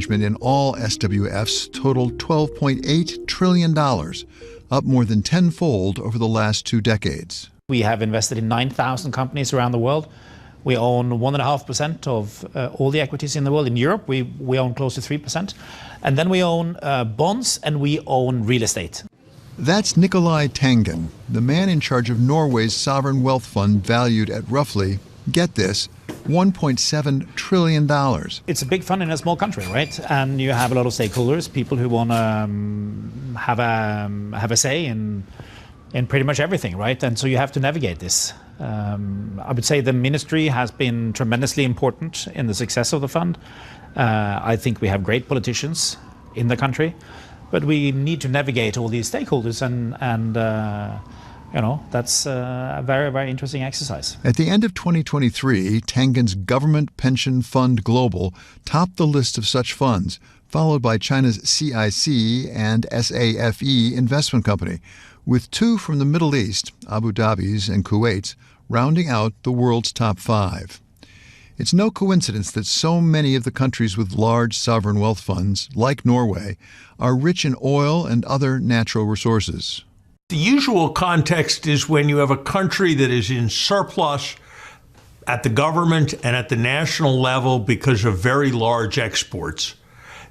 management in all SWFs totaled $12.8 trillion, up more than tenfold over the last 2 decades. We have invested in 9,000 companies around the world. We own 1.5% of all the equities in the world. In Europe, we own close to 3%. And then we own bonds and we own real estate. That's Nikolai Tangen, the man in charge of Norway's sovereign wealth fund valued at roughly, get this, $1.7 trillion. It's a big fund in a small country, right? And you have a lot of stakeholders, people who want to have a say in pretty much everything, right? And so you have to navigate this. I would say the ministry has been tremendously important in the success of the fund. I think we have great politicians in the country, but we need to navigate all these stakeholders, and that's a very, very interesting exercise. At the end of 2023, Tangen's Government Pension Fund Global topped the list of such funds, followed by China's CIC and SAFE Investment Company, with 2 from the Middle East, Abu Dhabi's and Kuwait's, rounding out the world's top 5. It's no coincidence that so many of the countries with large sovereign wealth funds, like Norway, are rich in oil and other natural resources. The usual context is when you have a country that is in surplus at the government and at the national level because of very large exports.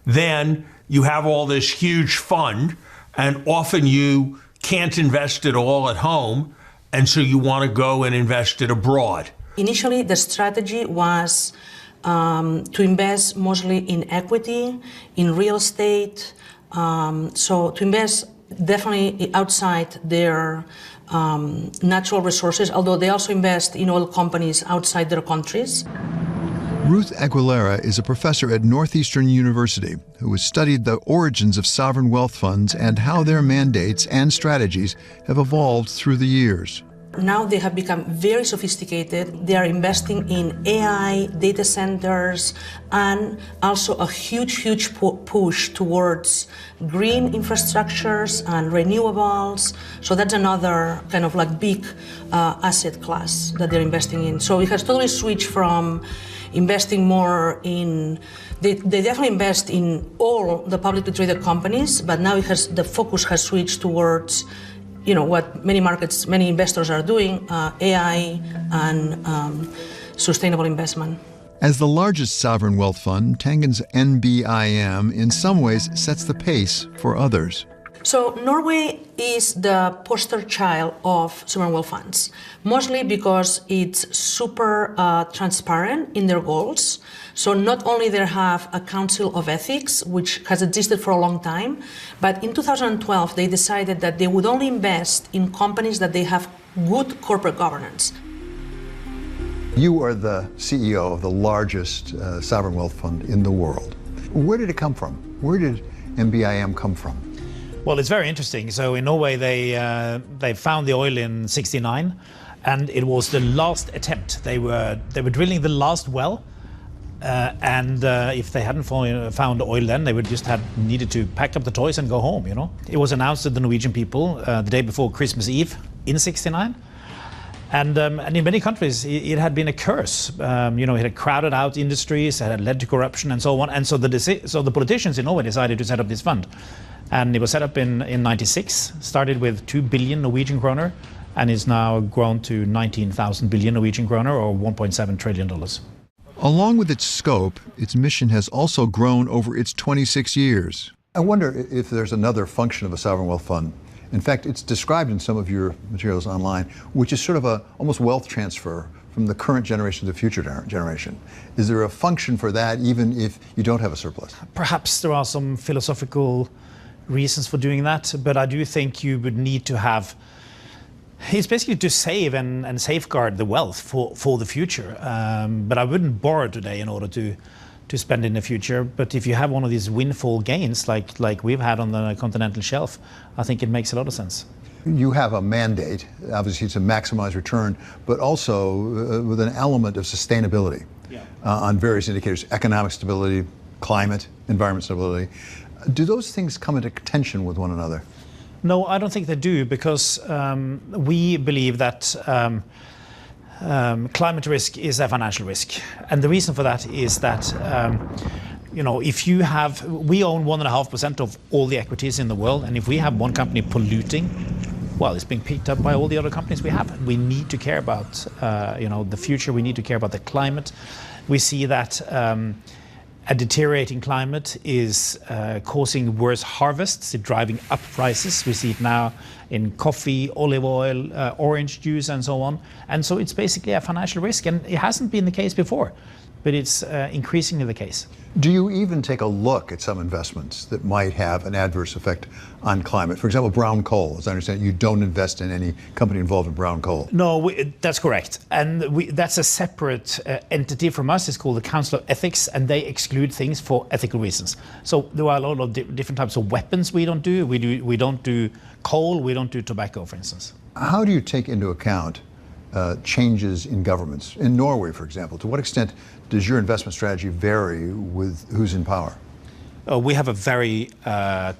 Then you have all this huge fund, and often you can't invest it all at home, and so you want to go and invest it abroad. Initially, the strategy was to invest mostly in equity, in real estate, so to invest definitely outside their natural resources, although they also invest in oil companies outside their countries. Ruth Aguilera is a professor at Northeastern University who has studied the origins of sovereign wealth funds and how their mandates and strategies have evolved through the years. Now they have become very sophisticated. They are investing in AI, data centers, and also a huge push towards green infrastructures and renewables. So that's another kind of like big asset class that they're investing in. So it has totally switched from investing more in, they definitely invest in all the publicly traded companies, but now the focus has switched towards what many investors are doing, AI and sustainable investment. As the largest sovereign wealth fund, Tangen's NBIM in some ways sets the pace for others. So Norway is the poster child of sovereign wealth funds, mostly because it's super transparent in their goals. So not only they have a council of ethics, which has existed for a long time, but in 2012 they decided that they would only invest in companies that they have good corporate governance. You are the CEO of the largest sovereign wealth fund in the world. Where did it come from? Where did NBIM come from? Well, it's very interesting. So in Norway, they found the oil in '69, and it was the last attempt. They were drilling the last well, and if they hadn't found oil then, they would just have needed to pack up the toys and go home. It was announced to the Norwegian people the day before Christmas Eve in '69. And in many countries, it had been a curse. It had crowded out industries, it had led to corruption and so on. And so the politicians in Norway decided to set up this fund. And it was set up in '96, started with 2 billion Norwegian kroner, and is now grown to 19,000 billion Norwegian kroner, or $1.7 trillion. Along with its scope, its mission has also grown over its 26 years. I wonder if there's another function of a sovereign wealth fund. In fact, it's described in some of your materials online, which is sort of a almost wealth transfer from the current generation to the future generation. Is there a function for that, even if you don't have a surplus? Perhaps there are some philosophical reasons for doing that, but I do think you would need to have, it's basically to save and safeguard the wealth for the future. But I wouldn't borrow today in order to spend in the future. But if you have one of these windfall gains like we've had on the continental shelf, I think it makes a lot of sense. You have a mandate, obviously, to maximize return, but also with an element of sustainability on various indicators, economic stability, climate, environment stability. Do those things come into tension with one another? No, I don't think they do, because we believe that climate risk is a financial risk. And the reason for that is that if you have, we own 1.5% of all the equities in the world, and if we have one company polluting, well, it's being picked up by all the other companies we have. We need to care about, the future. We need to care about the climate. We see that a deteriorating climate is causing worse harvests, it's driving up prices. We see it now in coffee, olive oil, orange juice, and so on. And so it's basically a financial risk, and it hasn't been the case before, but it's increasingly the case. Do you even take a look at some investments that might have an adverse effect on climate? For example, brown coal. As I understand, you don't invest in any company involved in brown coal. No, that's correct. And that's a separate entity from us. It's called the Council of Ethics, and they exclude things for ethical reasons. So there are a lot of different types of weapons we don't do. We don't do coal, we don't do tobacco, for instance. How do you take into account changes in governments? In Norway, for example, to what extent does your investment strategy vary with who's in power? We have a very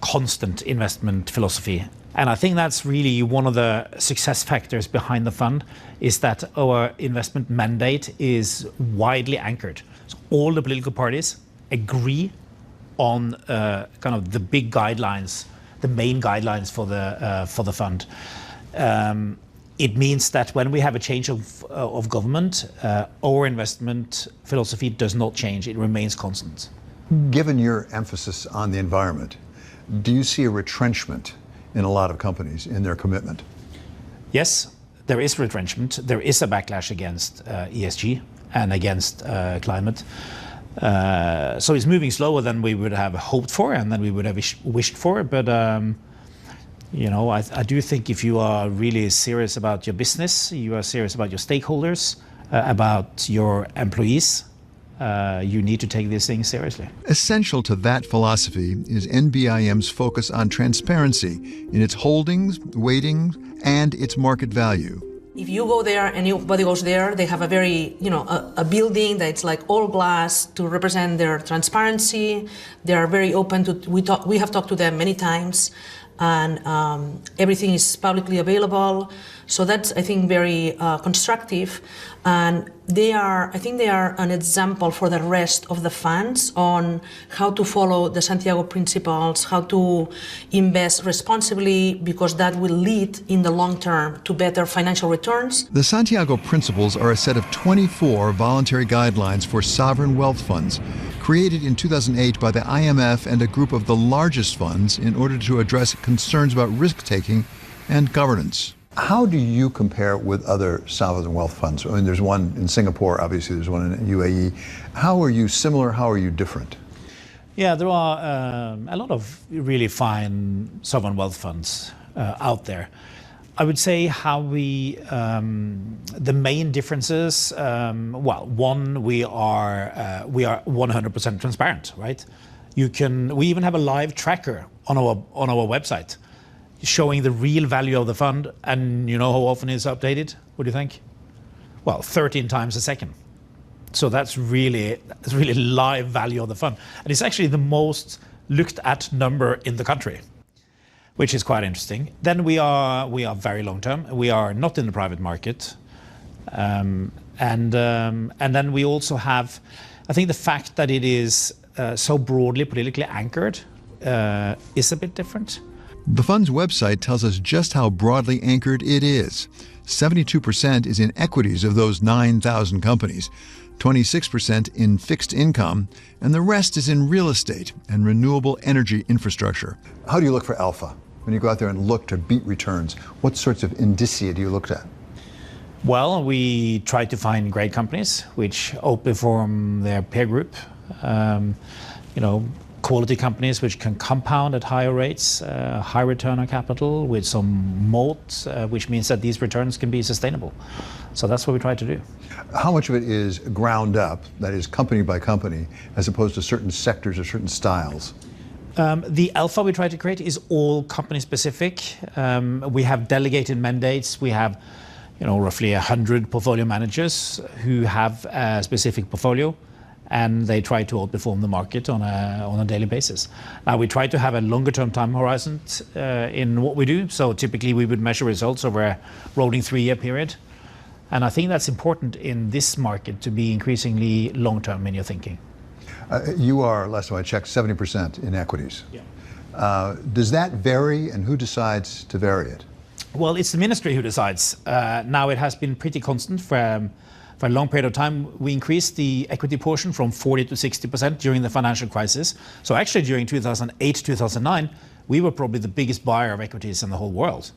constant investment philosophy. And I think that's really one of the success factors behind the fund, is that our investment mandate is widely anchored. So all the political parties agree on kind of the big guidelines, the main guidelines for the fund. It means that when we have a change of government, our investment philosophy does not change. It remains constant. Given your emphasis on the environment, do you see a retrenchment in a lot of companies in their commitment? Yes, there is retrenchment. There is a backlash against ESG and against climate. So it's moving slower than we would have hoped for and than we would have wished for. But I do think if you are really serious about your business, you are serious about your stakeholders, about your employees, you need to take these things seriously. Essential to that philosophy is NBIM's focus on transparency in its holdings, weighting, and its market value. If you go there, anybody goes there, they have a very, a building that's like all glass to represent their transparency. They are very open to, we have talked to them many times, and everything is publicly available. So that's, I think, very constructive. And I think they are an example for the rest of the funds on how to follow the Santiago principles, how to invest responsibly, because that will lead in the long term to better financial returns. The Santiago principles are a set of 24 voluntary guidelines for sovereign wealth funds, created in 2008 by the IMF and a group of the largest funds in order to address concerns about risk-taking and governance. How do you compare with other sovereign wealth funds? I mean, there's one in Singapore, obviously there's one in UAE. How are you similar? How are you different? Yeah, there are a lot of really fine sovereign wealth funds out there. I would say how the main differences, one, we are 100% transparent, right? We even have a live tracker on our website, showing the real value of the fund, and you know how often it's updated? What do you think? Well, 13 times a second. So that's really live value of the fund. And it's actually the most looked at number in the country, which is quite interesting. Then we are very long term. We are not in the private market. And then we also have, I think the fact that it is so broadly politically anchored is a bit different. The fund's website tells us just how broadly anchored it is. 72% is in equities of those 9,000 companies, 26% in fixed income, and the rest is in real estate and renewable energy infrastructure. How do you look for alpha? When you go out there and look to beat returns, what sorts of indicia do you look at? Well, we try to find great companies which outperform their peer group. Quality companies which can compound at higher rates, high return on capital with some moat, which means that these returns can be sustainable. So that's what we try to do. How much of it is ground up, that is company by company, as opposed to certain sectors or certain styles? The alpha we try to create is all company specific. We have delegated mandates. We have roughly 100 portfolio managers who have a specific portfolio, and they try to outperform the market on a daily basis. Now, we try to have a longer term time horizon in what we do. So typically we would measure results over a rolling 3-year period. And I think that's important in this market, to be increasingly long term in your thinking. You are, last time I checked, 70% in equities. Yeah. Does that vary, and who decides to vary it? Well, it's the ministry who decides. Now it has been pretty constant for a long period of time. We increased the equity portion from 40 to 60% during the financial crisis. So actually during 2008, 2009, we were probably the biggest buyer of equities in the whole world.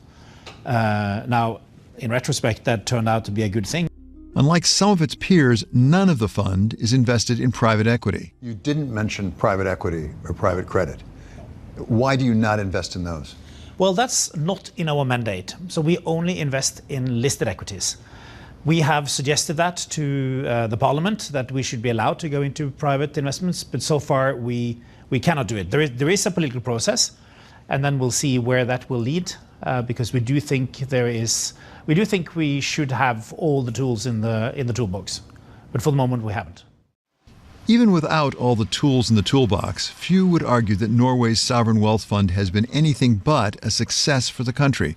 Now, in retrospect, that turned out to be a good thing. Unlike some of its peers, none of the fund is invested in private equity. You didn't mention private equity or private credit. Why do you not invest in those? Well, that's not in our mandate. So we only invest in listed equities. We have suggested that to the Parliament, that we should be allowed to go into private investments, but so far we cannot do it. There is a political process, and then we'll see where that will lead, because we do think we should have all the tools in the toolbox, but for the moment we haven't. Even without all the tools in the toolbox, few would argue that Norway's sovereign wealth fund has been anything but a success for the country.